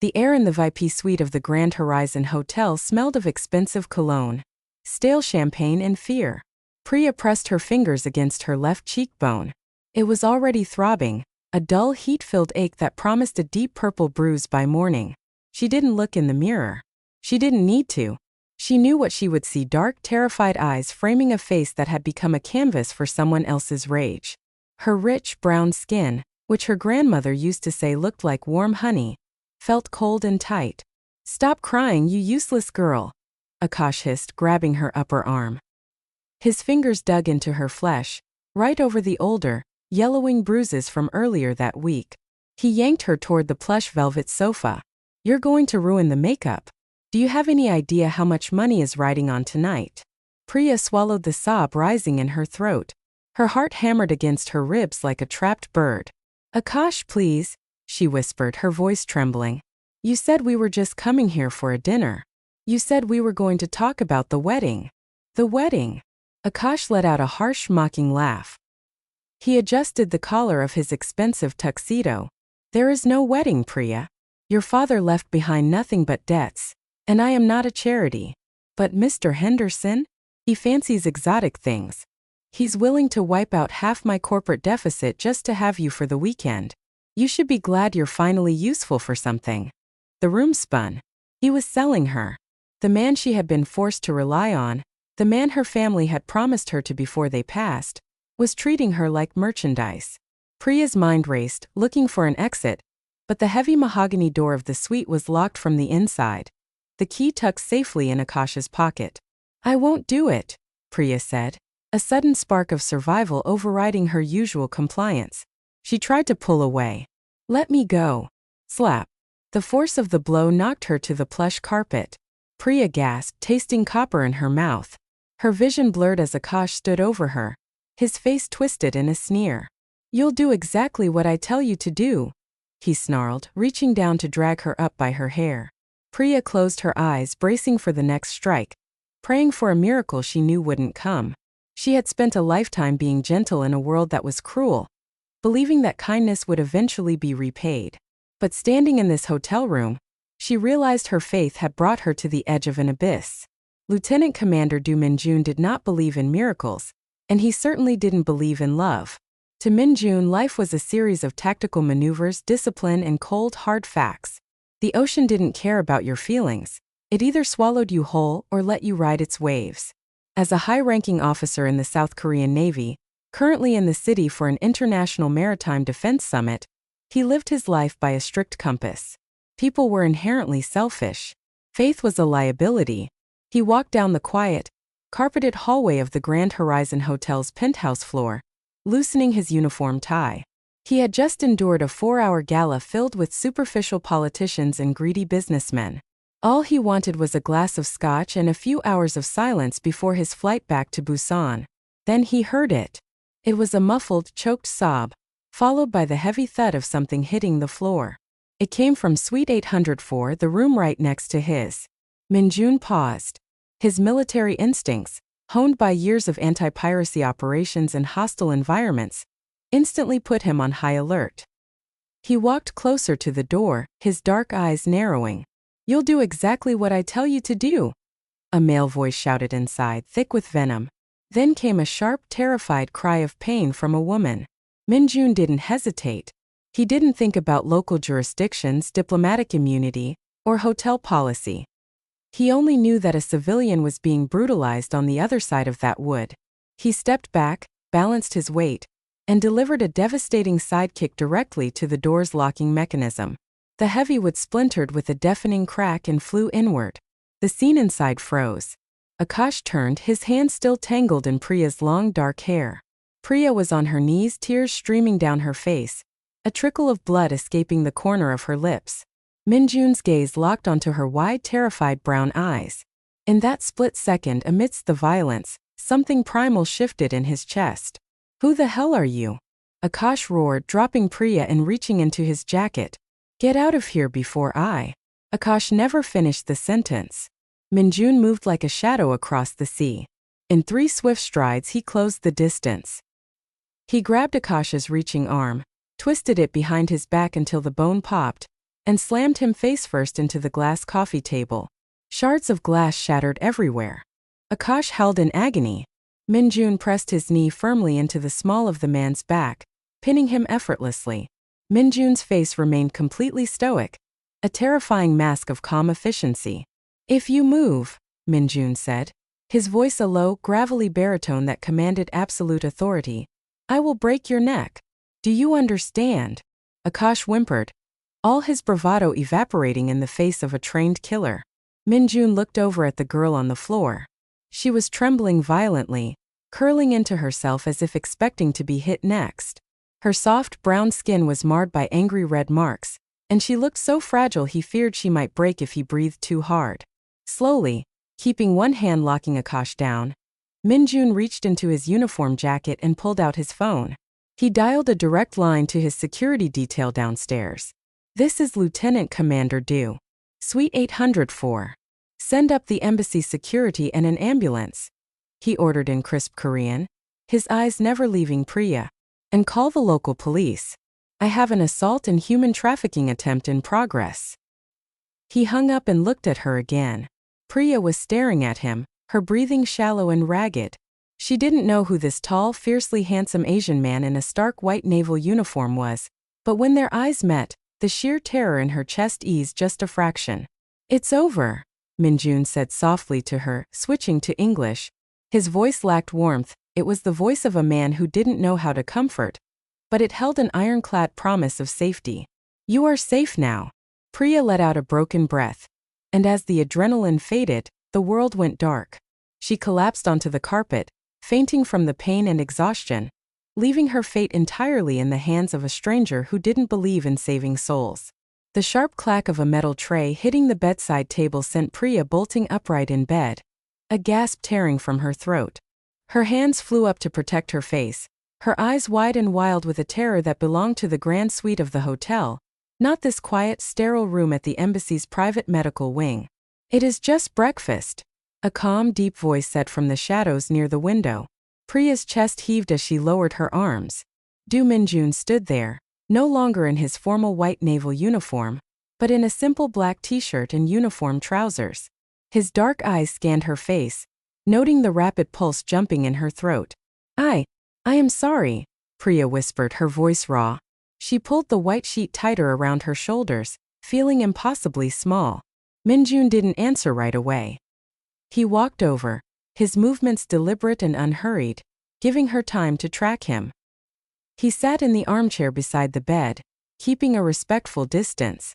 The air in the VIP suite of the Grand Horizon Hotel smelled of expensive cologne, stale champagne and fear. Priya pressed her fingers against her left cheekbone. It was already throbbing, a dull heat-filled ache that promised a deep purple bruise by morning. She didn't look in the mirror. She didn't need to. She knew what she would see: dark, terrified eyes framing a face that had become a canvas for someone else's rage. Her rich, brown skin, which her grandmother used to say looked like warm honey, felt cold and tight. "Stop crying, you useless girl," Akash hissed, grabbing her upper arm. His fingers dug into her flesh, right over the older, yellowing bruises from earlier that week. He yanked her toward the plush velvet sofa. "You're going to ruin the makeup. Do you have any idea how much money is riding on tonight?" Priya swallowed the sob rising in her throat. Her heart hammered against her ribs like a trapped bird. "Akash, please," she whispered, her voice trembling. "You said we were just coming here for a dinner. You said we were going to talk about the wedding." "The wedding?" Akash let out a harsh, mocking laugh. He adjusted the collar of his expensive tuxedo. "There is no wedding, Priya. Your father left behind nothing but debts, and I am not a charity." "But Mr. Henderson? He fancies exotic things. He's willing to wipe out half my corporate deficit just to have you for the weekend. You should be glad you're finally useful for something." The room spun. He was selling her. The man she had been forced to rely on, the man her family had promised her to before they passed, was treating her like merchandise. Priya's mind raced, looking for an exit, but the heavy mahogany door of the suite was locked from the inside, the key tucked safely in Akash's pocket. "I won't do it," Priya said, a sudden spark of survival overriding her usual compliance. She tried to pull away. "Let me go." Slap. The force of the blow knocked her to the plush carpet. Priya gasped, tasting copper in her mouth. Her vision blurred as Akash stood over her, his face twisted in a sneer. "You'll do exactly what I tell you to do," he snarled, reaching down to drag her up by her hair. Priya closed her eyes, bracing for the next strike, praying for a miracle she knew wouldn't come. She had spent a lifetime being gentle in a world that was cruel, believing that kindness would eventually be repaid. But standing in this hotel room, she realized her faith had brought her to the edge of an abyss. Lieutenant Commander Do Min-Jun did not believe in miracles, and he certainly didn't believe in love. To Min-Jun, life was a series of tactical maneuvers, discipline, and cold, hard facts. The ocean didn't care about your feelings. It either swallowed you whole or let you ride its waves. As a high-ranking officer in the South Korean Navy, currently in the city for an international maritime defense summit, he lived his life by a strict compass. People were inherently selfish. Faith was a liability. He walked down the quiet, carpeted hallway of the Grand Horizon Hotel's penthouse floor, loosening his uniform tie. He had just endured a 4-hour gala filled with superficial politicians and greedy businessmen. All he wanted was a glass of scotch and a few hours of silence before his flight back to Busan. Then he heard it. It was a muffled, choked sob, followed by the heavy thud of something hitting the floor. It came from Suite 804, the room right next to his. Min-Jun paused. His military instincts, honed by years of anti-piracy operations and hostile environments, instantly put him on high alert. He walked closer to the door, his dark eyes narrowing. "You'll do exactly what I tell you to do," a male voice shouted inside, thick with venom. Then came a sharp, terrified cry of pain from a woman. Min-Jun didn't hesitate. He didn't think about local jurisdictions, diplomatic immunity, or hotel policy. He only knew that a civilian was being brutalized on the other side of that wood. He stepped back, balanced his weight, and delivered a devastating sidekick directly to the door's locking mechanism. The heavy wood splintered with a deafening crack and flew inward. The scene inside froze. Akash turned, his hand still tangled in Priya's long dark hair. Priya was on her knees, tears streaming down her face, a trickle of blood escaping the corner of her lips. Min-Jun's gaze locked onto her wide, terrified brown eyes. In that split second, amidst the violence, something primal shifted in his chest. "Who the hell are you?" Akash roared, dropping Priya and reaching into his jacket. "Get out of here before I..." Akash never finished the sentence. Min-Jun moved like a shadow across the sea. In 3 swift strides he closed the distance. He grabbed Akash's reaching arm, twisted it behind his back until the bone popped, and slammed him face-first into the glass coffee table. Shards of glass shattered everywhere. Akash howled in agony. Min-Jun pressed his knee firmly into the small of the man's back, pinning him effortlessly. Min-Jun's face remained completely stoic, a terrifying mask of calm efficiency. "If you move," Min-Jun said, his voice a low, gravelly baritone that commanded absolute authority, "I will break your neck. Do you understand?" Akash whimpered, all his bravado evaporating in the face of a trained killer. Min-Jun looked over at the girl on the floor. She was trembling violently, curling into herself as if expecting to be hit next. Her soft brown skin was marred by angry red marks, and she looked so fragile he feared she might break if he breathed too hard. Slowly, keeping one hand locking Akash down, Min-Jun reached into his uniform jacket and pulled out his phone. He dialed a direct line to his security detail downstairs. "This is Lieutenant Commander Do. Suite 804. Send up the embassy security and an ambulance," he ordered in crisp Korean, his eyes never leaving Priya. "And call the local police. I have an assault and human trafficking attempt in progress." He hung up and looked at her again. Priya was staring at him, her breathing shallow and ragged. She didn't know who this tall, fiercely handsome Asian man in a stark white naval uniform was, but when their eyes met, the sheer terror in her chest eased just a fraction. "It's over," Min-Jun said softly to her, switching to English. His voice lacked warmth. It was the voice of a man who didn't know how to comfort, but it held an ironclad promise of safety. "You are safe now." Priya let out a broken breath, and as the adrenaline faded, the world went dark. She collapsed onto the carpet, fainting from the pain and exhaustion, leaving her fate entirely in the hands of a stranger who didn't believe in saving souls. The sharp clack of a metal tray hitting the bedside table sent Priya bolting upright in bed, a gasp tearing from her throat. Her hands flew up to protect her face, her eyes wide and wild with a terror that belonged to the grand suite of the hotel, not this quiet, sterile room at the embassy's private medical wing. "It is just breakfast," a calm, deep voice said from the shadows near the window. Priya's chest heaved as she lowered her arms. Do Min-Jun stood there, no longer in his formal white naval uniform, but in a simple black t-shirt and uniform trousers. His dark eyes scanned her face, noting the rapid pulse jumping in her throat. I am sorry," Priya whispered, her voice raw. She pulled the white sheet tighter around her shoulders, feeling impossibly small. Min-Jun didn't answer right away. He walked over, his movements deliberate and unhurried, giving her time to track him. He sat in the armchair beside the bed, keeping a respectful distance.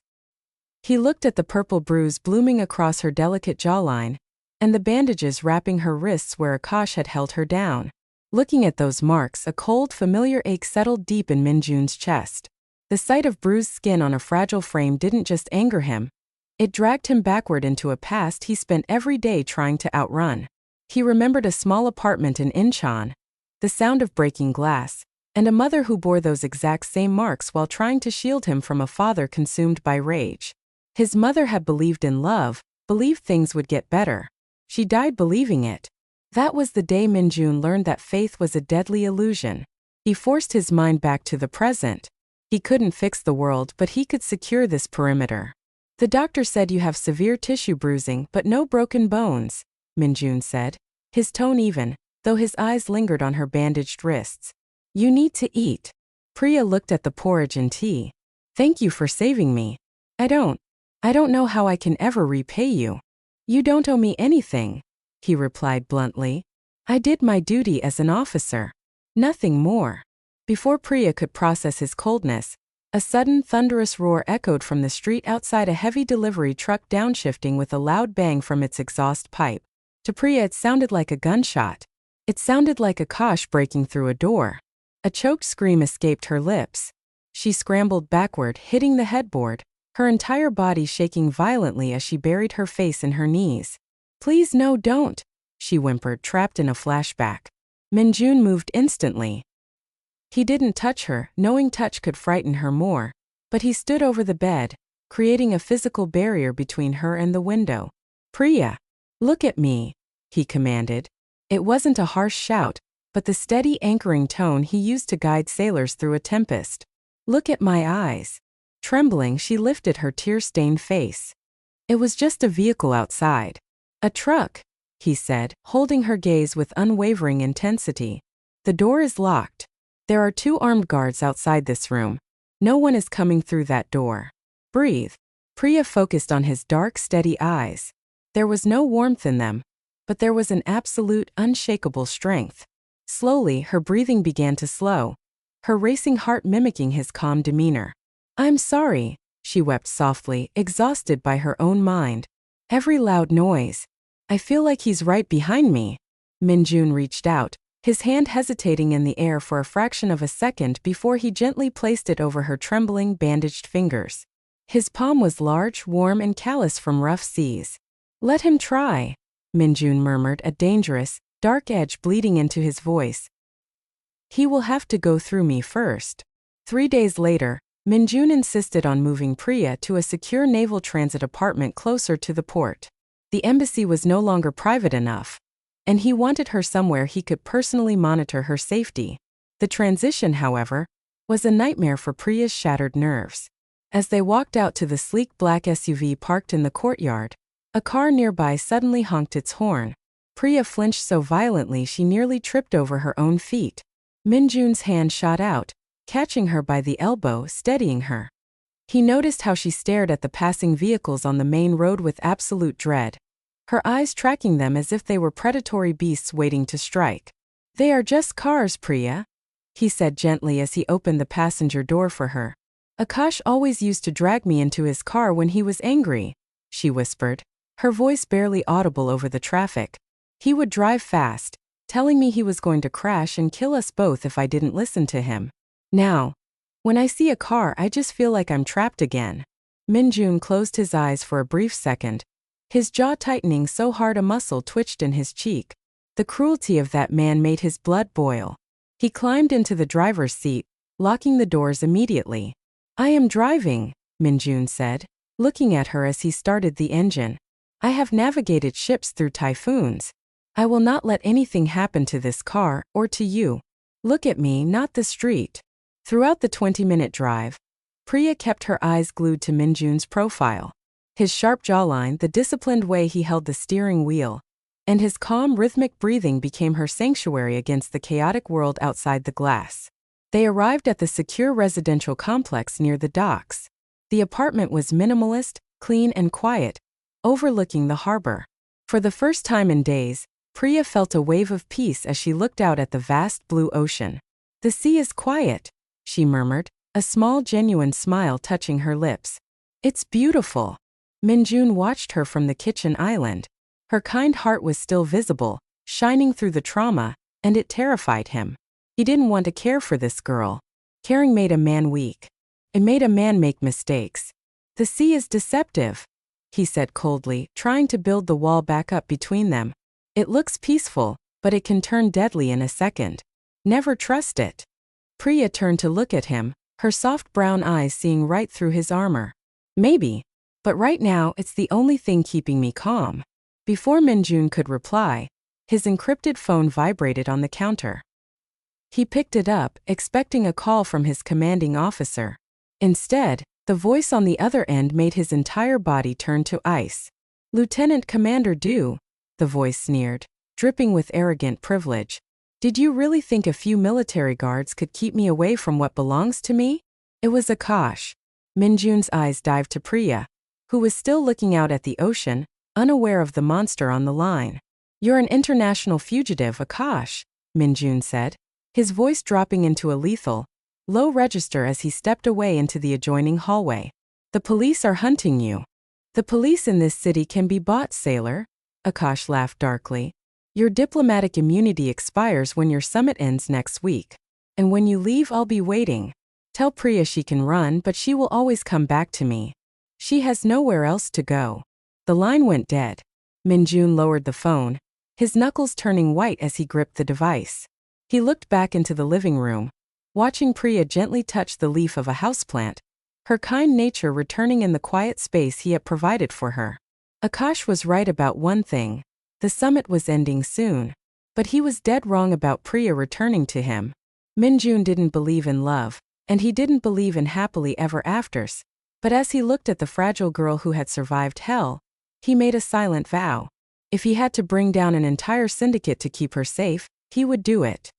He looked at the purple bruise blooming across her delicate jawline, and the bandages wrapping her wrists where Akash had held her down. Looking at those marks, a cold, familiar ache settled deep in Min-Jun's chest. The sight of bruised skin on a fragile frame didn't just anger him. It dragged him backward into a past he spent every day trying to outrun. He remembered a small apartment in Incheon, the sound of breaking glass, and a mother who bore those exact same marks while trying to shield him from a father consumed by rage. His mother had believed in love, believed things would get better. She died believing it. That was the day Min-Jun learned that faith was a deadly illusion. He forced his mind back to the present. He couldn't fix the world, but he could secure this perimeter. "The doctor said you have severe tissue bruising but no broken bones," Min-Jun said, his tone even, though his eyes lingered on her bandaged wrists. "You need to eat." Priya looked at the porridge and tea. "Thank you for saving me. I don't know how I can ever repay you." "You don't owe me anything," he replied bluntly. "I did my duty as an officer. Nothing more." Before Priya could process his coldness, a sudden thunderous roar echoed from the street outside, a heavy delivery truck downshifting with a loud bang from its exhaust pipe. To Priya it sounded like a gunshot. It sounded like Akash breaking through a door. A choked scream escaped her lips. She scrambled backward, hitting the headboard, her entire body shaking violently as she buried her face in her knees. "Please no, don't," she whimpered, trapped in a flashback. Min-Jun moved instantly. He didn't touch her, knowing touch could frighten her more, but he stood over the bed, creating a physical barrier between her and the window. "Priya, look at me," he commanded. It wasn't a harsh shout, but the steady anchoring tone he used to guide sailors through a tempest. "Look at my eyes. Trembling, she lifted her tear-stained face. It was just a vehicle outside. A truck, he said, holding her gaze with unwavering intensity. The door is locked. There are 2 armed guards outside this room. No one is coming through that door. Breathe. Priya focused on his dark, steady eyes. There was no warmth in them, but there was an absolute, unshakable strength. Slowly, her breathing began to slow, her racing heart mimicking his calm demeanor. "I'm sorry," she wept softly, exhausted by her own mind. "Every loud noise. I feel like he's right behind me." Min-Jun reached out, his hand hesitating in the air for a fraction of a second before he gently placed it over her trembling, bandaged fingers. His palm was large, warm, and callous from rough seas. "Let him try," Min-Jun murmured, a dangerous, dark edge bleeding into his voice. "He will have to go through me first." 3 days later, Min-Jun insisted on moving Priya to a secure naval transit apartment closer to the port. The embassy was no longer private enough, and he wanted her somewhere he could personally monitor her safety. The transition, however, was a nightmare for Priya's shattered nerves. As they walked out to the sleek black SUV parked in the courtyard, a car nearby suddenly honked its horn. Priya flinched so violently she nearly tripped over her own feet. Min-Jun's hand shot out, catching her by the elbow, steadying her. He noticed how she stared at the passing vehicles on the main road with absolute dread, her eyes tracking them as if they were predatory beasts waiting to strike. "They are just cars, Priya," he said gently as he opened the passenger door for her. "Akash always used to drag me into his car when he was angry," she whispered, her voice barely audible over the traffic. "He would drive fast, telling me he was going to crash and kill us both if I didn't listen to him. Now, when I see a car, I just feel like I'm trapped again." Min-Jun closed his eyes for a brief second, his jaw tightening so hard a muscle twitched in his cheek. The cruelty of that man made his blood boil. He climbed into the driver's seat, locking the doors immediately. "I am driving," Min-Jun said, looking at her as he started the engine. "I have navigated ships through typhoons. I will not let anything happen to this car, or to you. Look at me, not the street." Throughout the 20-minute drive, Priya kept her eyes glued to Min-Jun's profile. His sharp jawline, the disciplined way he held the steering wheel, and his calm, rhythmic breathing became her sanctuary against the chaotic world outside the glass. They arrived at the secure residential complex near the docks. The apartment was minimalist, clean, and quiet, overlooking the harbor. For the first time in days, Priya felt a wave of peace as she looked out at the vast blue ocean. "The sea is quiet," she murmured, a small, genuine smile touching her lips. "It's beautiful." Min-Jun watched her from the kitchen island. Her kind heart was still visible, shining through the trauma, and it terrified him. He didn't want to care for this girl. Caring made a man weak. It made a man make mistakes. "The sea is deceptive," he said coldly, trying to build the wall back up between them. "It looks peaceful, but it can turn deadly in a second. Never trust it." Priya turned to look at him, her soft brown eyes seeing right through his armor. "Maybe, but right now it's the only thing keeping me calm." Before Min-Jun could reply, his encrypted phone vibrated on the counter. He picked it up, expecting a call from his commanding officer. Instead, the voice on the other end made his entire body turn to ice. "Lieutenant Commander Do," the voice sneered, dripping with arrogant privilege. "Did you really think a few military guards could keep me away from what belongs to me?" It was Akash. Min-Jun's eyes dived to Priya, who was still looking out at the ocean, unaware of the monster on the line. "You're an international fugitive, Akash," Min-Jun said, his voice dropping into a lethal, low register as he stepped away into the adjoining hallway. "The police are hunting you." "The police in this city can be bought, sailor," Akash laughed darkly. "Your diplomatic immunity expires when your summit ends next week. And when you leave, I'll be waiting. Tell Priya she can run, but she will always come back to me. She has nowhere else to go." The line went dead. Min-Jun lowered the phone, his knuckles turning white as he gripped the device. He looked back into the living room, watching Priya gently touch the leaf of a houseplant, her kind nature returning in the quiet space he had provided for her. Akash was right about one thing. The summit was ending soon. But he was dead wrong about Priya returning to him. Min-Jun didn't believe in love, and he didn't believe in happily ever afters. But as he looked at the fragile girl who had survived hell, he made a silent vow. If he had to bring down an entire syndicate to keep her safe, he would do it.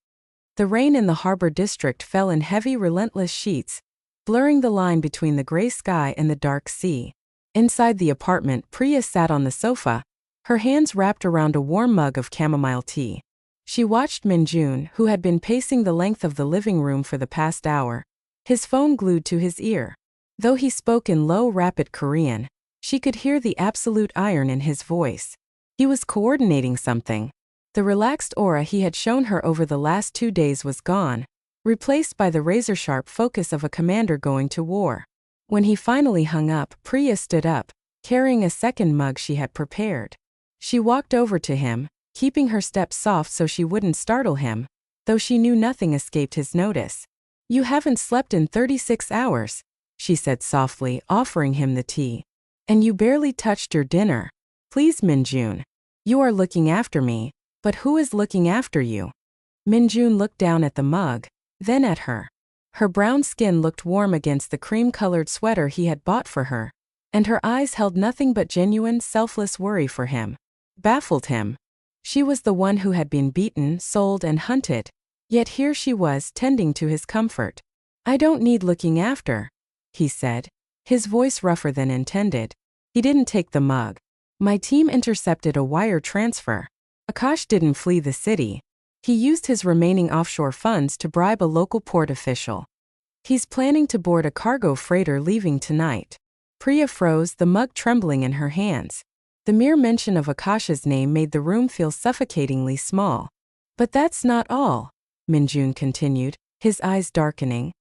The rain in the harbor district fell in heavy, relentless sheets, blurring the line between the gray sky and the dark sea. Inside the apartment, Priya sat on the sofa, her hands wrapped around a warm mug of chamomile tea. She watched Min-Jun, who had been pacing the length of the living room for the past hour, his phone glued to his ear. Though he spoke in low, rapid Korean, she could hear the absolute iron in his voice. He was coordinating something. The relaxed aura he had shown her over the last 2 days was gone, replaced by the razor-sharp focus of a commander going to war. When he finally hung up, Priya stood up, carrying a second mug she had prepared. She walked over to him, keeping her steps soft so she wouldn't startle him, though she knew nothing escaped his notice. "You haven't slept in 36 hours, she said softly, offering him the tea. "And you barely touched your dinner. Please, Min-Jun. You are looking after me, but who is looking after you?" Min-Jun looked down at the mug, then at her. Her brown skin looked warm against the cream-colored sweater he had bought for her, and her eyes held nothing but genuine, selfless worry for him. Baffled him. She was the one who had been beaten, sold, and hunted, yet here she was tending to his comfort. "I don't need looking after," he said, his voice rougher than intended. He didn't take the mug. "My team intercepted a wire transfer. Akash didn't flee the city. He used his remaining offshore funds to bribe a local port official. He's planning to board a cargo freighter leaving tonight." Priya froze, the mug trembling in her hands. The mere mention of Akash's name made the room feel suffocatingly small. "But that's not all," Min-Jun continued, his eyes darkening.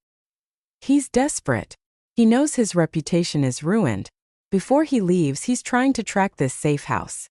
"He's desperate. He knows his reputation is ruined. Before he leaves, he's trying to track this safe house.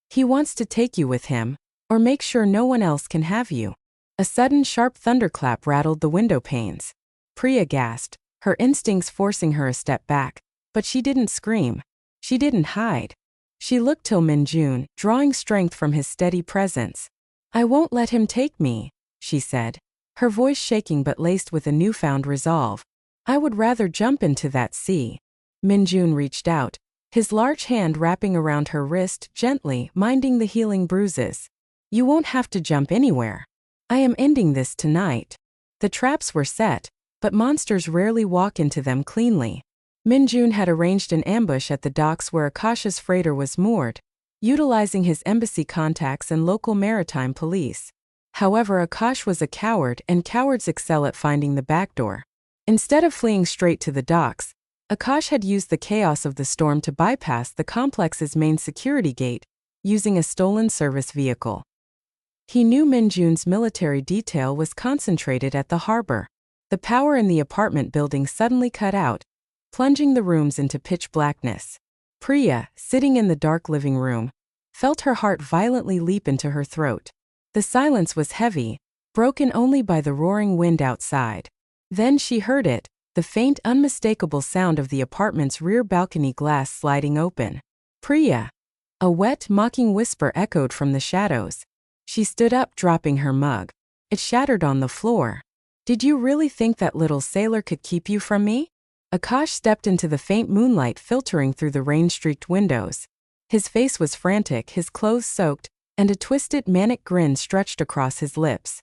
He wants to take you with him, or make sure no one else can have you." A sudden sharp thunderclap rattled the window panes. Priya gasped, her instincts forcing her a step back, but she didn't scream. She didn't hide. She looked till Min-Jun, drawing strength from his steady presence. "I won't let him take me," she said, her voice shaking but laced with a newfound resolve. "I would rather jump into that sea." Min-Jun reached out, his large hand wrapping around her wrist gently, minding the healing bruises. "You won't have to jump anywhere. I am ending this tonight." The traps were set, but monsters rarely walk into them cleanly. Min-Jun had arranged an ambush at the docks where Akash's freighter was moored, utilizing his embassy contacts and local maritime police. However, Akash was a coward, and cowards excel at finding the back door. Instead of fleeing straight to the docks, Akash had used the chaos of the storm to bypass the complex's main security gate, using a stolen service vehicle. He knew Min-Jun's military detail was concentrated at the harbor. The power in the apartment building suddenly cut out, plunging the rooms into pitch blackness. Priya, sitting in the dark living room, felt her heart violently leap into her throat. The silence was heavy, broken only by the roaring wind outside. Then she heard it, the faint, unmistakable sound of the apartment's rear balcony glass sliding open. "Priya!" A wet, mocking whisper echoed from the shadows. She stood up, dropping her mug. It shattered on the floor. "Did you really think that little sailor could keep you from me?" Akash stepped into the faint moonlight filtering through the rain-streaked windows. His face was frantic, his clothes soaked, and a twisted, manic grin stretched across his lips.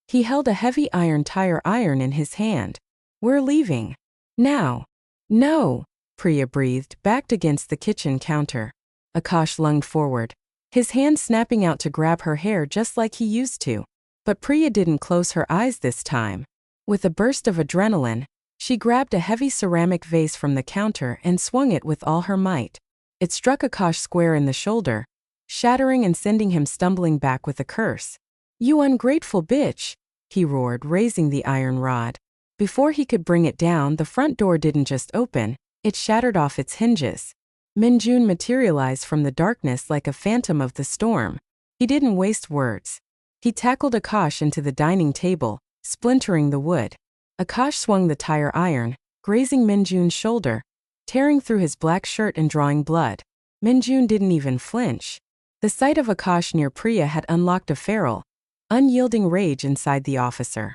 He held a heavy tire iron in his hand. "We're leaving. Now." "No," Priya breathed, backed against the kitchen counter. Akash lunged forward, his hand snapping out to grab her hair just like he used to. But Priya didn't close her eyes this time. With a burst of adrenaline, she grabbed a heavy ceramic vase from the counter and swung it with all her might. It struck Akash square in the shoulder, shattering and sending him stumbling back with a curse. "You ungrateful bitch," he roared, raising the iron rod. Before he could bring it down, the front door didn't just open, it shattered off its hinges. Min-Jun materialized from the darkness like a phantom of the storm. He didn't waste words. He tackled Akash into the dining table, splintering the wood. Akash swung the tire iron, grazing Min-Jun's shoulder, tearing through his black shirt and drawing blood. Min-Jun didn't even flinch. The sight of Akash near Priya had unlocked a feral, unyielding rage inside the officer.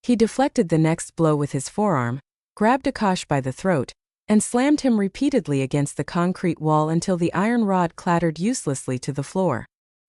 He deflected the next blow with his forearm, grabbed Akash by the throat, and slammed him repeatedly against the concrete wall until the iron rod clattered uselessly to the floor.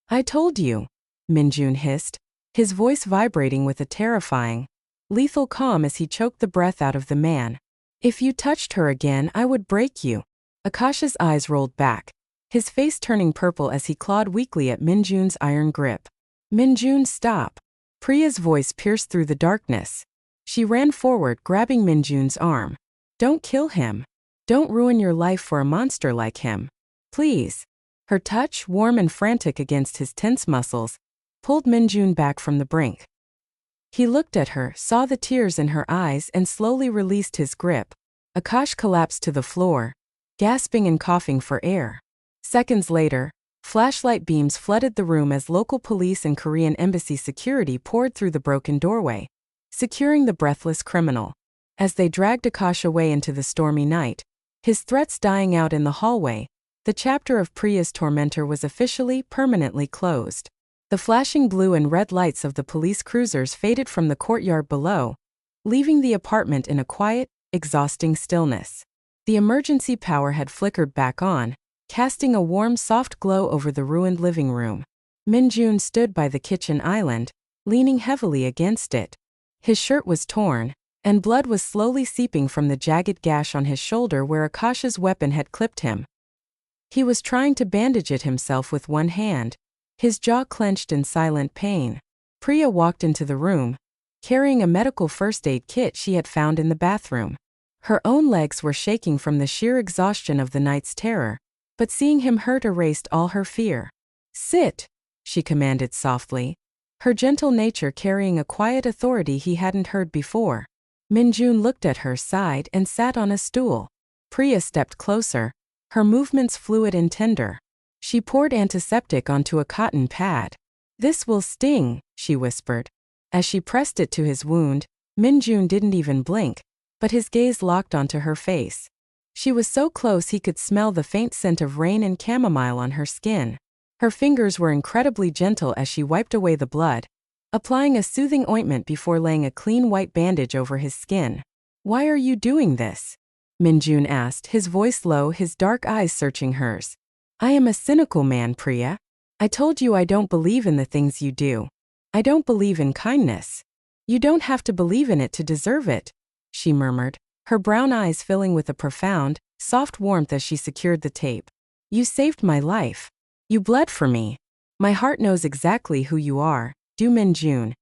"I told you," Min-Jun hissed, his voice vibrating with a terrifying, lethal calm as he choked the breath out of the man. "If you touched her again, I would break you." Akash's eyes rolled back, his face turning purple as he clawed weakly at Min-Jun's iron grip. "Min-Jun, stop." Priya's voice pierced through the darkness. She ran forward, grabbing Min-Jun's arm. "Don't kill him. Don't ruin your life for a monster like him. Please." Her touch, warm and frantic against his tense muscles, pulled Min-Jun back from the brink. He looked at her, saw the tears in her eyes, and slowly released his grip. Akash collapsed to the floor, gasping and coughing for air. Seconds later, flashlight beams flooded the room as local police and Korean embassy security poured through the broken doorway, securing the breathless criminal. As they dragged Akash away into the stormy night, his threats dying out in the hallway, the chapter of Priya's tormentor was officially, permanently closed. The flashing blue and red lights of the police cruisers faded from the courtyard below, leaving the apartment in a quiet, exhausting stillness. The emergency power had flickered back on, casting a warm, soft glow over the ruined living room. Min-Jun stood by the kitchen island, leaning heavily against it. His shirt was torn, and blood was slowly seeping from the jagged gash on his shoulder where Akash's weapon had clipped him. He was trying to bandage it himself with one hand, his jaw clenched in silent pain. Priya walked into the room, carrying a medical first aid kit she had found in the bathroom. Her own legs were shaking from the sheer exhaustion of the night's terror, but seeing him hurt erased all her fear. "Sit," she commanded softly, her gentle nature carrying a quiet authority he hadn't heard before. Min-Jun looked at her, sighed, and sat on a stool. Priya stepped closer, her movements fluid and tender. She poured antiseptic onto a cotton pad. "This will sting," she whispered. As she pressed it to his wound, Min-Jun didn't even blink, but his gaze locked onto her face. She was so close he could smell the faint scent of rain and chamomile on her skin. Her fingers were incredibly gentle as she wiped away the blood, applying a soothing ointment before laying a clean white bandage over his skin. "Why are you doing this?" Min-Jun asked, his voice low, his dark eyes searching hers. "I am a cynical man, Priya. I told you I don't believe in the things you do. I don't believe in kindness. You don't have to believe in it to deserve it," she murmured, her brown eyes filling with a profound, soft warmth as she secured the tape. "You saved my life. You bled for me. My heart knows exactly who you are, Do Min-Jun,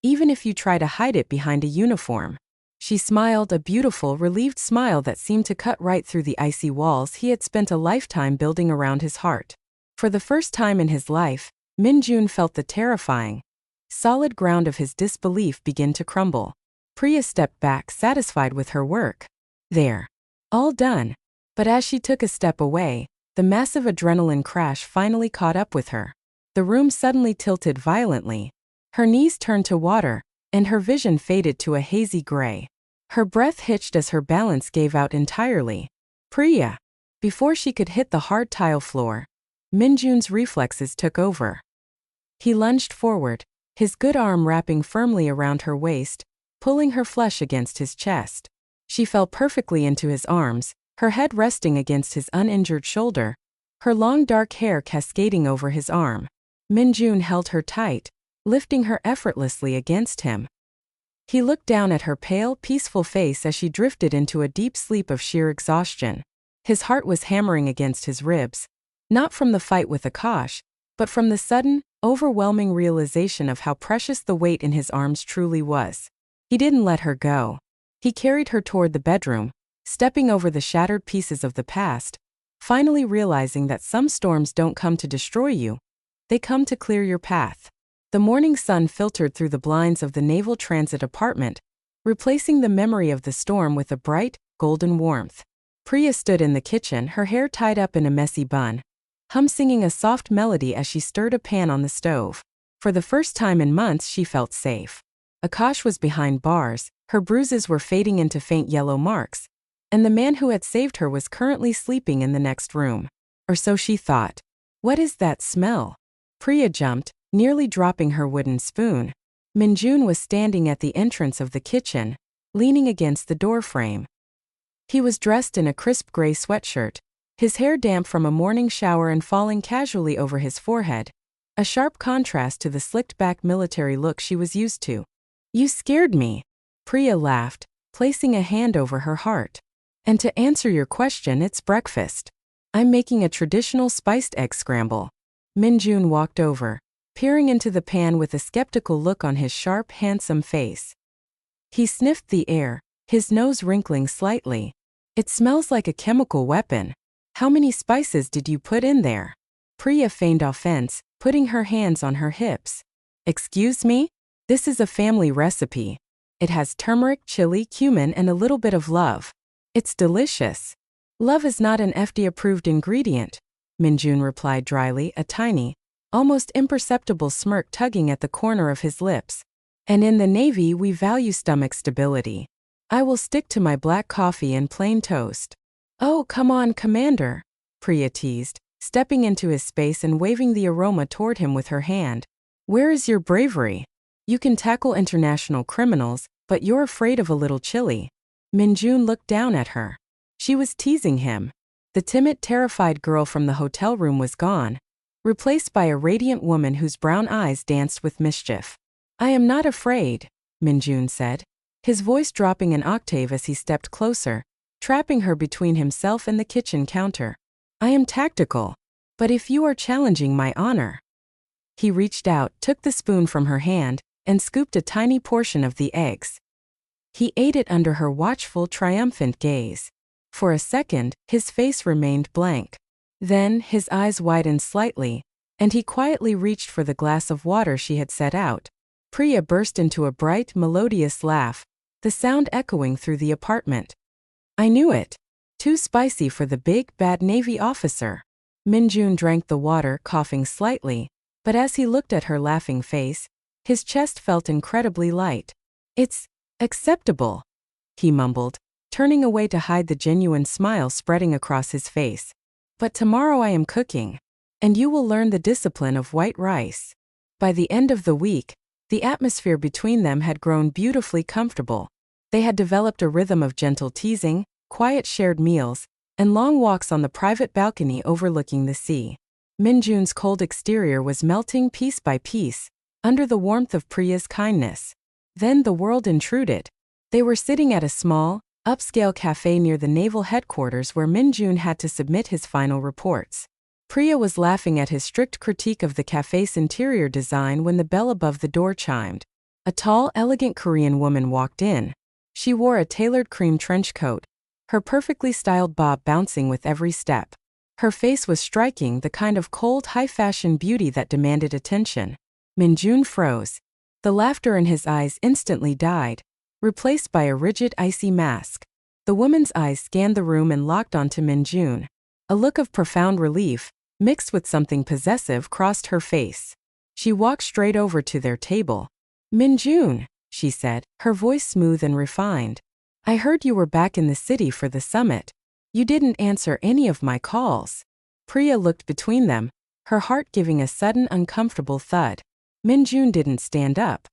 even if you try to hide it behind a uniform." She smiled, a beautiful, relieved smile that seemed to cut right through the icy walls he had spent a lifetime building around his heart. For the first time in his life, Min-Jun felt the terrifying, solid ground of his disbelief begin to crumble. Priya stepped back, satisfied with her work. There. All done. But as she took a step away, the massive adrenaline crash finally caught up with her. The room suddenly tilted violently. Her knees turned to water, and her vision faded to a hazy gray. Her breath hitched as her balance gave out entirely. "Priya!" Before she could hit the hard tile floor, Min-Jun's reflexes took over. He lunged forward, his good arm wrapping firmly around her waist, pulling her flesh against his chest. She fell perfectly into his arms, her head resting against his uninjured shoulder, her long dark hair cascading over his arm. Min-Jun held her tight, lifting her effortlessly against him. He looked down at her pale, peaceful face as she drifted into a deep sleep of sheer exhaustion. His heart was hammering against his ribs, not from the fight with Akash, but from the sudden, overwhelming realization of how precious the weight in his arms truly was. He didn't let her go. He carried her toward the bedroom, stepping over the shattered pieces of the past, finally realizing that some storms don't come to destroy you, they come to clear your path. The morning sun filtered through the blinds of the Naval Transit apartment, replacing the memory of the storm with a bright, golden warmth. Priya stood in the kitchen, her hair tied up in a messy bun, singing a soft melody as she stirred a pan on the stove. For the first time in months she felt safe. Akash was behind bars, her bruises were fading into faint yellow marks, and the man who had saved her was currently sleeping in the next room. Or so she thought. "What is that smell?" Priya jumped, nearly dropping her wooden spoon. Min-Jun was standing at the entrance of the kitchen, leaning against the doorframe. He was dressed in a crisp gray sweatshirt, his hair damp from a morning shower and falling casually over his forehead, a sharp contrast to the slicked-back military look she was used to. "You scared me," Priya laughed, placing a hand over her heart. "And to answer your question, it's breakfast. I'm making a traditional spiced egg scramble." Min-Jun walked over, peering into the pan with a skeptical look on his sharp, handsome face. He sniffed the air, his nose wrinkling slightly. "It smells like a chemical weapon. How many spices did you put in there?" Priya feigned offense, putting her hands on her hips. "Excuse me? This is a family recipe. It has turmeric, chili, cumin, and a little bit of love. It's delicious." "Love is not an FDA-approved ingredient," Min-Jun replied dryly, a tiny, almost imperceptible smirk tugging at the corner of his lips. "And in the Navy we value stomach stability. I will stick to my black coffee and plain toast." "Oh, come on, Commander," Priya teased, stepping into his space and waving the aroma toward him with her hand. "Where is your bravery? You can tackle international criminals, but you're afraid of a little chili." Min-Jun looked down at her. She was teasing him. The timid, terrified girl from the hotel room was gone, replaced by a radiant woman whose brown eyes danced with mischief. "I am not afraid," Min-Jun said, his voice dropping an octave as he stepped closer, trapping her between himself and the kitchen counter. "I am tactical. But if you are challenging my honor..." He reached out, took the spoon from her hand, and scooped a tiny portion of the eggs. He ate it under her watchful, triumphant gaze. For a second, his face remained blank. Then, his eyes widened slightly, and he quietly reached for the glass of water she had set out. Priya burst into a bright, melodious laugh, the sound echoing through the apartment. "I knew it. Too spicy for the big, bad Navy officer." Min-Jun drank the water, coughing slightly, but as he looked at her laughing face, his chest felt incredibly light. "It's acceptable," he mumbled, turning away to hide the genuine smile spreading across his face. "But tomorrow I am cooking, and you will learn the discipline of white rice." By the end of the week, the atmosphere between them had grown beautifully comfortable. They had developed a rhythm of gentle teasing, quiet shared meals, and long walks on the private balcony overlooking the sea. Min-Jun's cold exterior was melting piece by piece, under the warmth of Priya's kindness. Then the world intruded. They were sitting at a small, upscale cafe near the naval headquarters where Min-Jun had to submit his final reports. Priya was laughing at his strict critique of the cafe's interior design when the bell above the door chimed. A tall, elegant Korean woman walked in. She wore a tailored cream trench coat, her perfectly styled bob bouncing with every step. Her face was striking, the kind of cold, high-fashion beauty that demanded attention. Min-Jun froze. The laughter in his eyes instantly died, replaced by a rigid, icy mask. The woman's eyes scanned the room and locked onto Min-Jun. A look of profound relief, mixed with something possessive, crossed her face. She walked straight over to their table. "Min-Jun," she said, her voice smooth and refined. "I heard you were back in the city for the summit. You didn't answer any of my calls." Priya looked between them, her heart giving a sudden uncomfortable thud. Min-Jun didn't stand up.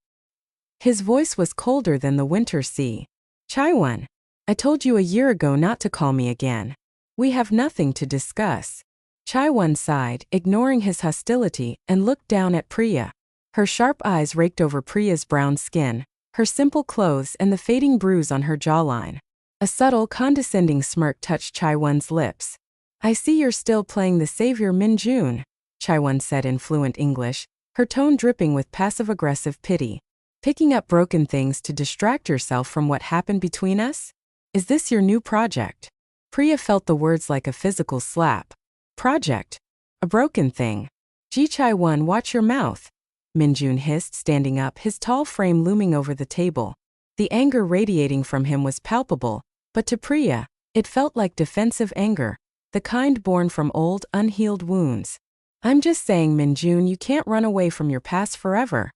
His voice was colder than the winter sea. "Chaiwon, I told you a year ago not to call me again. We have nothing to discuss." Chaiwon sighed, ignoring his hostility, and looked down at Priya. Her sharp eyes raked over Priya's brown skin, her simple clothes and the fading bruise on her jawline. A subtle, condescending smirk touched Chaiwon's lips. "I see you're still playing the savior, Min-Jun," Chaiwon said in fluent English, her tone dripping with passive-aggressive pity. "Picking up broken things to distract yourself from what happened between us? Is this your new project?" Priya felt the words like a physical slap. "Project? A broken thing? Ji Chaiwon, watch your mouth," Min-Jun hissed, standing up, his tall frame looming over the table. The anger radiating from him was palpable, but to Priya, it felt like defensive anger, the kind born from old, unhealed wounds. "I'm just saying, Min-Jun, you can't run away from your past forever,"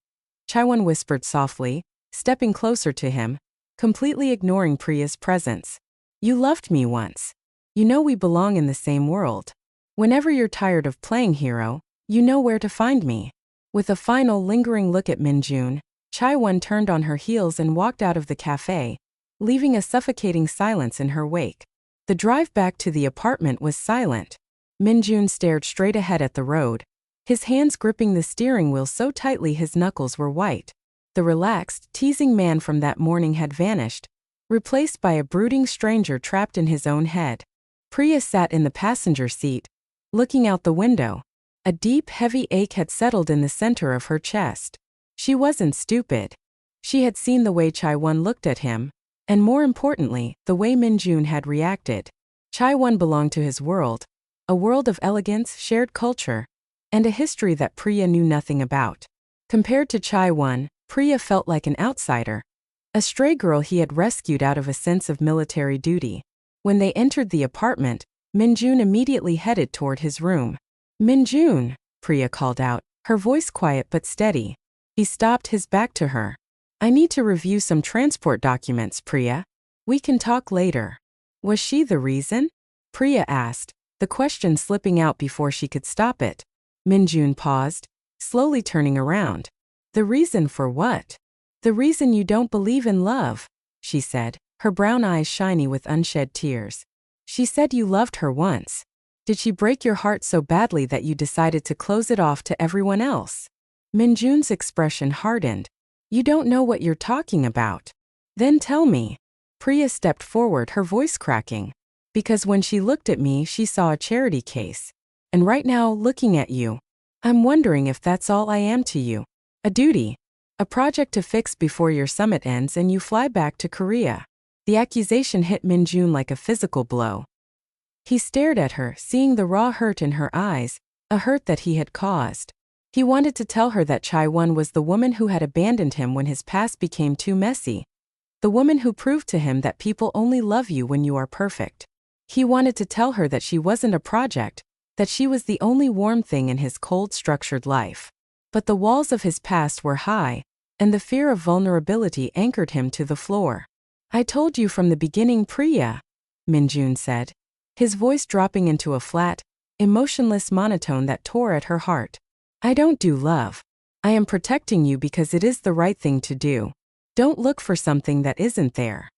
Chaiwon whispered softly, stepping closer to him, completely ignoring Priya's presence. "You loved me once. You know we belong in the same world. Whenever you're tired of playing hero, you know where to find me." With a final lingering look at Min-Jun, Chaiwon turned on her heels and walked out of the cafe, leaving a suffocating silence in her wake. The drive back to the apartment was silent. Min-Jun stared straight ahead at the road, his hands gripping the steering wheel so tightly his knuckles were white. The relaxed, teasing man from that morning had vanished, replaced by a brooding stranger trapped in his own head. Priya sat in the passenger seat, looking out the window. A deep, heavy ache had settled in the center of her chest. She wasn't stupid. She had seen the way Chai-won looked at him, and more importantly, the way Min-Jun had reacted. Chai-won belonged to his world, a world of elegance, shared culture, and a history that Priya knew nothing about. Compared to Chai-won, Priya felt like an outsider, a stray girl he had rescued out of a sense of military duty. When they entered the apartment, Min-Jun immediately headed toward his room. "Min-Jun," Priya called out, her voice quiet but steady. He stopped, his back to her. "I need to review some transport documents, Priya. We can talk later." Was she the reason? Priya asked, the question slipping out before she could stop it. Min-Jun paused, slowly turning around. "The reason for what?" "The reason you don't believe in love," she said, her brown eyes shiny with unshed tears. "She said you loved her once. Did she break your heart so badly that you decided to close it off to everyone else?" Min-Jun's expression hardened. "You don't know what you're talking about." "Then tell me." Priya stepped forward, her voice cracking. "Because when she looked at me, she saw a charity case. And right now, looking at you, I'm wondering if that's all I am to you. A duty. A project to fix before your summit ends and you fly back to Korea." The accusation hit Min-Jun like a physical blow. He stared at her, seeing the raw hurt in her eyes, a hurt that he had caused. He wanted to tell her that Chai-won was the woman who had abandoned him when his past became too messy. The woman who proved to him that people only love you when you are perfect. He wanted to tell her that she wasn't a project, that she was the only warm thing in his cold, structured life. But the walls of his past were high, and the fear of vulnerability anchored him to the floor. "I told you from the beginning, Priya," Min-Jun said, his voice dropping into a flat, emotionless monotone that tore at her heart. "I don't do love. I am protecting you because it is the right thing to do. Don't look for something that isn't there."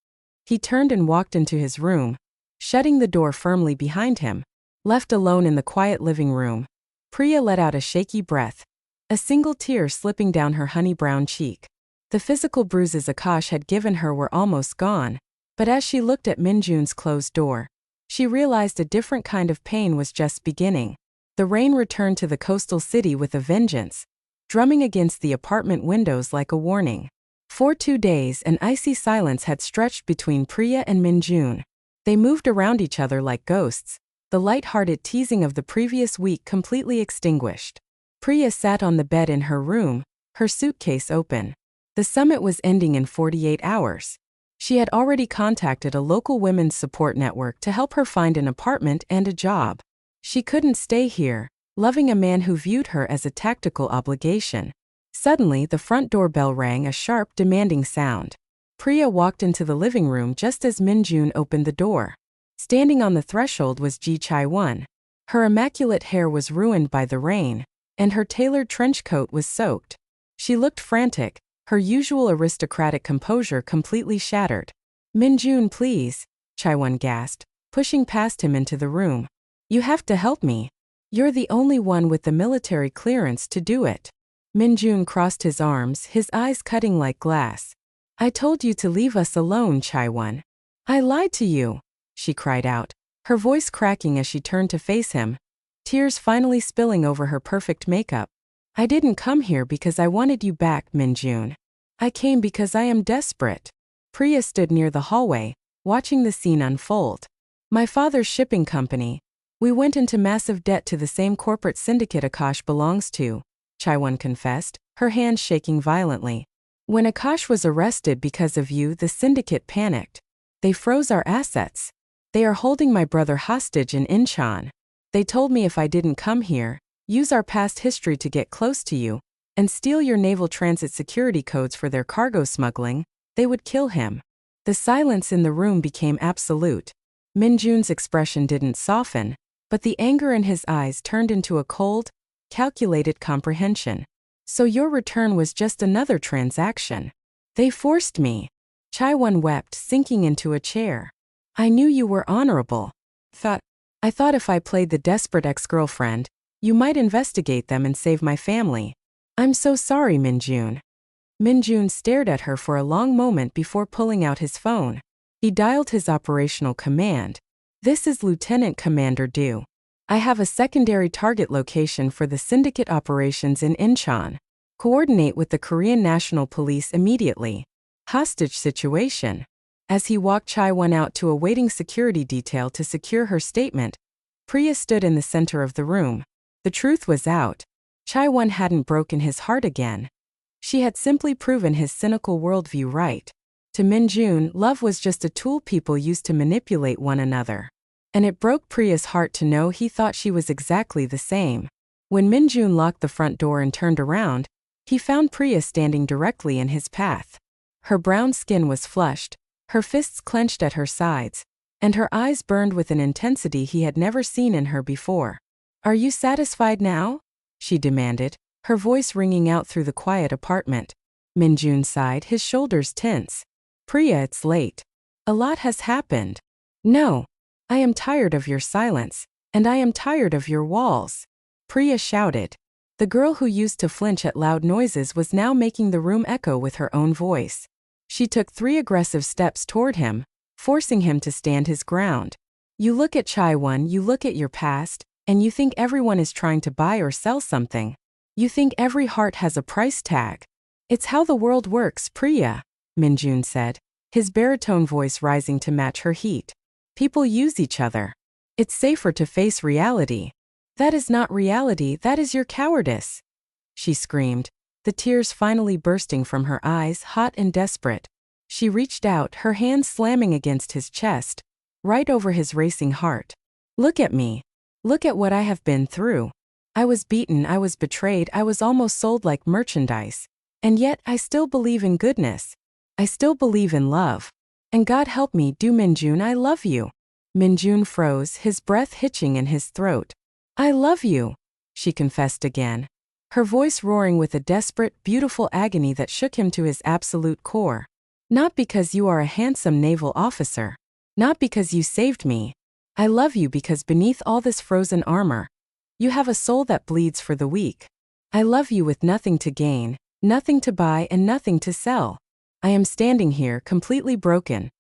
He turned and walked into his room, shutting the door firmly behind him. Left alone in the quiet living room, Priya let out a shaky breath, a single tear slipping down her honey-brown cheek. The physical bruises Akash had given her were almost gone, but as she looked at Min-Jun's closed door, she realized a different kind of pain was just beginning. The rain returned to the coastal city with a vengeance, drumming against the apartment windows like a warning. For 2 days, an icy silence had stretched between Priya and Min-Jun. They moved around each other like ghosts, the light-hearted teasing of the previous week completely extinguished. Priya sat on the bed in her room, her suitcase open. The summit was ending in 48 hours. She had already contacted a local women's support network to help her find an apartment and a job. She couldn't stay here, loving a man who viewed her as a tactical obligation. Suddenly, the front door bell rang, a sharp, demanding sound. Priya walked into the living room just as Min-Jun opened the door. Standing on the threshold was Ji Chai-won. Her immaculate hair was ruined by the rain, and her tailored trench coat was soaked. She looked frantic, her usual aristocratic composure completely shattered. "Min-Jun, please," Chai-won gasped, pushing past him into the room. "You have to help me. You're the only one with the military clearance to do it." Min-Jun crossed his arms, his eyes cutting like glass. "I told you to leave us alone, Chai-won. I lied to you," she cried out, her voice cracking as she turned to face him, tears finally spilling over her perfect makeup. "I didn't come here because I wanted you back, Min-Jun. I came because I am desperate." Priya stood near the hallway, watching the scene unfold. "My father's shipping company. We went into massive debt to the same corporate syndicate Akash belongs to," Chai-won confessed, her hands shaking violently. "When Akash was arrested because of you, the syndicate panicked. They froze our assets. They are holding my brother hostage in Incheon. They told me if I didn't come here, use our past history to get close to you, and steal your naval transit security codes for their cargo smuggling, they would kill him." The silence in the room became absolute. Min-Jun's expression didn't soften, but the anger in his eyes turned into a cold, calculated comprehension. "So your return was just another transaction. They forced me." Chai-won wept, sinking into a chair. I knew you were honorable. I thought if I played the desperate ex-girlfriend, you might investigate them and save my family. I'm so sorry, Min-Jun. Min-Jun stared at her for a long moment before pulling out his phone. He dialed his operational command. This is Lieutenant Commander Do. I have a secondary target location for the syndicate operations in Incheon. Coordinate with the Korean National Police immediately. Hostage situation. As he walked Chai-won out to a waiting security detail to secure her statement, Priya stood in the center of the room. The truth was out. Chai-won hadn't broken his heart again. She had simply proven his cynical worldview right. To Min-Jun, love was just a tool people used to manipulate one another. And it broke Priya's heart to know he thought she was exactly the same. When Min-Jun locked the front door and turned around, he found Priya standing directly in his path. Her brown skin was flushed, her fists clenched at her sides, and her eyes burned with an intensity he had never seen in her before. Are you satisfied now? She demanded, her voice ringing out through the quiet apartment. Min-Jun sighed, his shoulders tense. Priya, it's late. A lot has happened. No. I am tired of your silence, and I am tired of your walls. Priya shouted. The girl who used to flinch at loud noises was now making the room echo with her own voice. She took 3 aggressive steps toward him, forcing him to stand his ground. You look at Chai-won, you look at your past, and you think everyone is trying to buy or sell something. You think every heart has a price tag. It's how the world works, Priya, Min-Jun said, his baritone voice rising to match her heat. People use each other. It's safer to face reality. That is not reality, that is your cowardice. She screamed, the tears finally bursting from her eyes, hot and desperate. She reached out, her hands slamming against his chest, right over his racing heart. Look at me. Look at what I have been through. I was beaten, I was betrayed, I was almost sold like merchandise. And yet, I still believe in goodness. I still believe in love. And God help me, Do Min-Jun, I love you. Min-Jun froze, his breath hitching in his throat. I love you, she confessed again, her voice roaring with a desperate, beautiful agony that shook him to his absolute core. Not because you are a handsome naval officer. Not because you saved me. I love you because beneath all this frozen armor, you have a soul that bleeds for the weak. I love you with nothing to gain, nothing to buy and nothing to sell. I am standing here completely broken,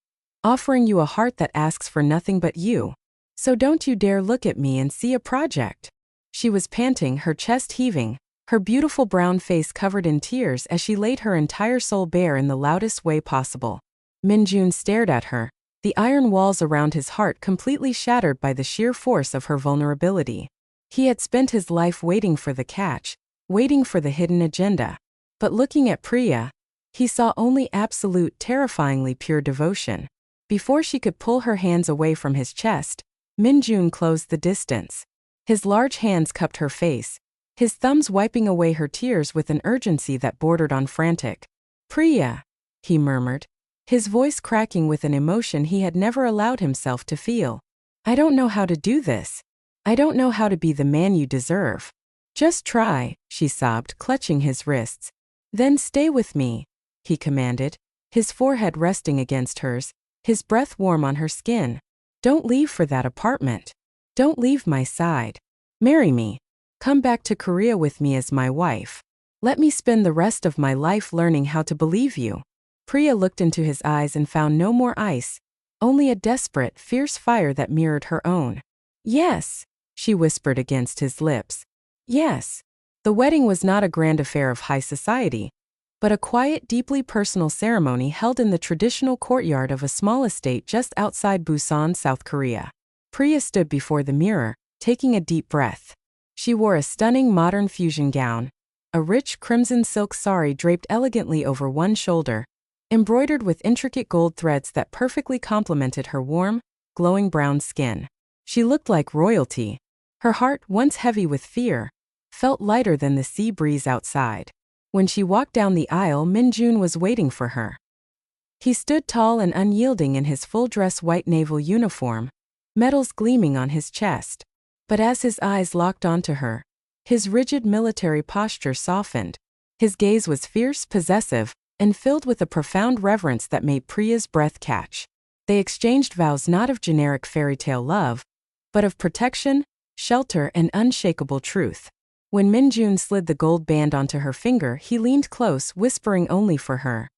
offering you a heart that asks for nothing but you. So don't you dare look at me and see a project. She was panting, her chest heaving, her beautiful brown face covered in tears as she laid her entire soul bare in the loudest way possible. Min-Jun stared at her, the iron walls around his heart completely shattered by the sheer force of her vulnerability. He had spent his life waiting for the catch, waiting for the hidden agenda. But looking at Priya, he saw only absolute, terrifyingly pure devotion. Before she could pull her hands away from his chest, Min-Jun closed the distance. His large hands cupped her face, his thumbs wiping away her tears with an urgency that bordered on frantic. Priya, he murmured, his voice cracking with an emotion he had never allowed himself to feel. I don't know how to do this. I don't know how to be the man you deserve. Just try, she sobbed, clutching his wrists. Then stay with me, he commanded, his forehead resting against hers, his breath warm on her skin. Don't leave for that apartment. Don't leave my side. Marry me. Come back to Korea with me as my wife. Let me spend the rest of my life learning how to believe you. Priya looked into his eyes and found no more ice, only a desperate, fierce fire that mirrored her own. Yes, she whispered against his lips. Yes. The wedding was not a grand affair of high society, but a quiet, deeply personal ceremony held in the traditional courtyard of a small estate just outside Busan, South Korea. Priya stood before the mirror, taking a deep breath. She wore a stunning modern fusion gown, a rich crimson silk sari draped elegantly over one shoulder, embroidered with intricate gold threads that perfectly complemented her warm, glowing brown skin. She looked like royalty. Her heart, once heavy with fear, felt lighter than the sea breeze outside. When she walked down the aisle, Min-Jun was waiting for her. He stood tall and unyielding in his full-dress white naval uniform, medals gleaming on his chest. But as his eyes locked onto her, his rigid military posture softened. His gaze was fierce, possessive, and filled with a profound reverence that made Priya's breath catch. They exchanged vows not of generic fairy tale love, but of protection, shelter, and unshakable truth. When Min-Jun slid the gold band onto her finger, he leaned close, whispering only for her.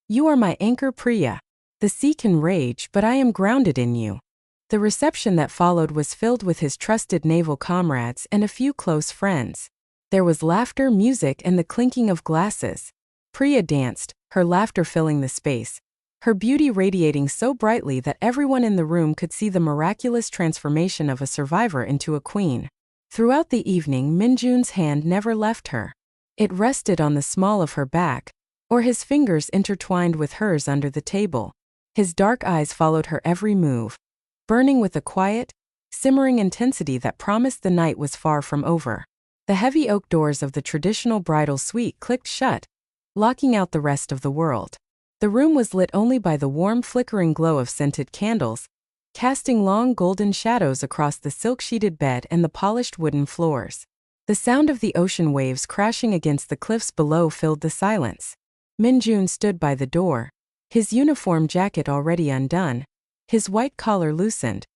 "You are my anchor, Priya. The sea can rage, but I am grounded in you." The reception that followed was filled with his trusted naval comrades and a few close friends. There was laughter, music, and the clinking of glasses. Priya danced, her laughter filling the space, her beauty radiating so brightly that everyone in the room could see the miraculous transformation of a survivor into a queen. Throughout the evening, Min-Jun's hand never left her. It rested on the small of her back, or his fingers intertwined with hers under the table. His dark eyes followed her every move, burning with a quiet, simmering intensity that promised the night was far from over. The heavy oak doors of the traditional bridal suite clicked shut, locking out the rest of the world. The room was lit only by the warm, flickering glow of scented candles, casting long golden shadows across the silk-sheeted bed and the polished wooden floors. The sound of the ocean waves crashing against the cliffs below filled the silence. Min-Jun stood by the door, his uniform jacket already undone, his white collar loosened.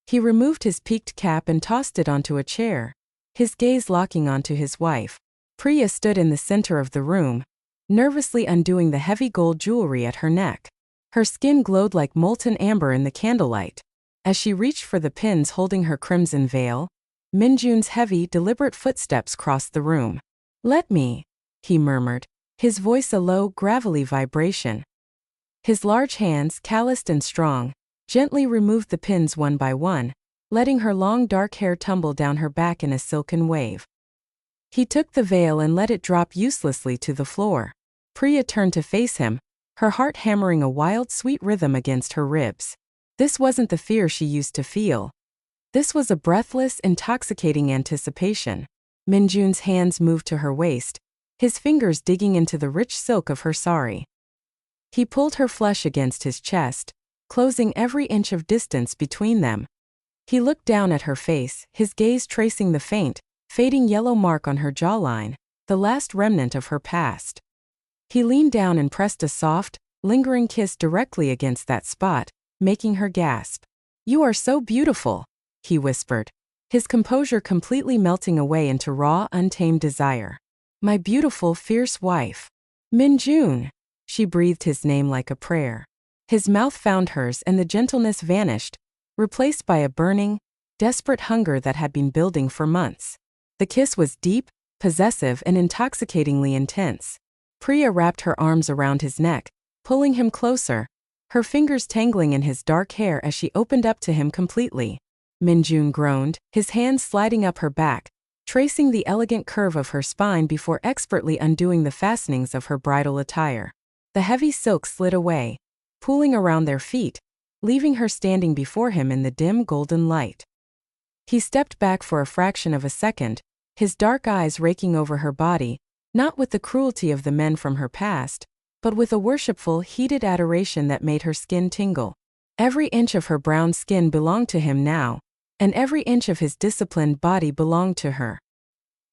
He removed his peaked cap and tossed it onto a chair, his gaze locking onto his wife. Priya stood in the center of the room, nervously undoing the heavy gold jewelry at her neck. Her skin glowed like molten amber in the candlelight. As she reached for the pins holding her crimson veil, Min-Jun's heavy, deliberate footsteps crossed the room. "Let me," he murmured, his voice a low, gravelly vibration. His large hands, calloused and strong, gently removed the pins one by one, letting her long dark hair tumble down her back in a silken wave. He took the veil and let it drop uselessly to the floor. Priya turned to face him, her heart hammering a wild, sweet rhythm against her ribs. This wasn't the fear she used to feel. This was a breathless, intoxicating anticipation. Min-Jun's hands moved to her waist, his fingers digging into the rich silk of her sari. He pulled her flesh against his chest, closing every inch of distance between them. He looked down at her face, his gaze tracing the faint, fading yellow mark on her jawline, the last remnant of her past. He leaned down and pressed a soft, lingering kiss directly against that spot, making her gasp. "You are so beautiful," he whispered, his composure completely melting away into raw, untamed desire. "My beautiful, fierce wife." "Min-Jun," she breathed his name like a prayer. His mouth found hers and the gentleness vanished, replaced by a burning, desperate hunger that had been building for months. The kiss was deep, possessive, and intoxicatingly intense. Priya wrapped her arms around his neck, pulling him closer, her fingers tangling in his dark hair as she opened up to him completely. Min-Jun groaned, his hands sliding up her back, tracing the elegant curve of her spine before expertly undoing the fastenings of her bridal attire. The heavy silk slid away, pooling around their feet, leaving her standing before him in the dim golden light. He stepped back for a fraction of a second, his dark eyes raking over her body, not with the cruelty of the men from her past, but with a worshipful, heated adoration that made her skin tingle. Every inch of her brown skin belonged to him now, and every inch of his disciplined body belonged to her.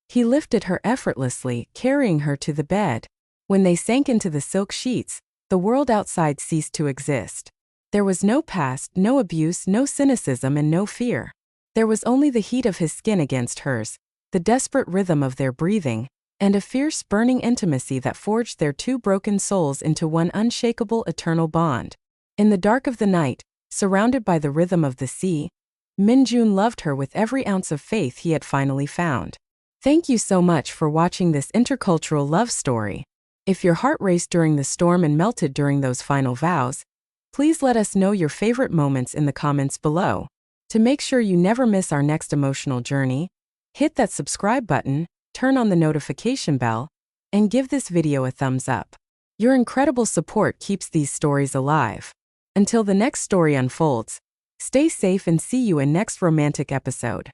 He lifted her effortlessly, carrying her to the bed. When they sank into the silk sheets, the world outside ceased to exist. There was no past, no abuse, no cynicism, and no fear. There was only the heat of his skin against hers, the desperate rhythm of their breathing, and a fierce, burning intimacy that forged their two broken souls into one unshakable, eternal bond. In the dark of the night, surrounded by the rhythm of the sea, Min-Jun loved her with every ounce of faith he had finally found. Thank you so much for watching this intercultural love story. If your heart raced during the storm and melted during those final vows, please let us know your favorite moments in the comments below. To make sure you never miss our next emotional journey, hit that subscribe button, turn on the notification bell, and give this video a thumbs up. Your incredible support keeps these stories alive. Until the next story unfolds, stay safe and see you in next romantic episode.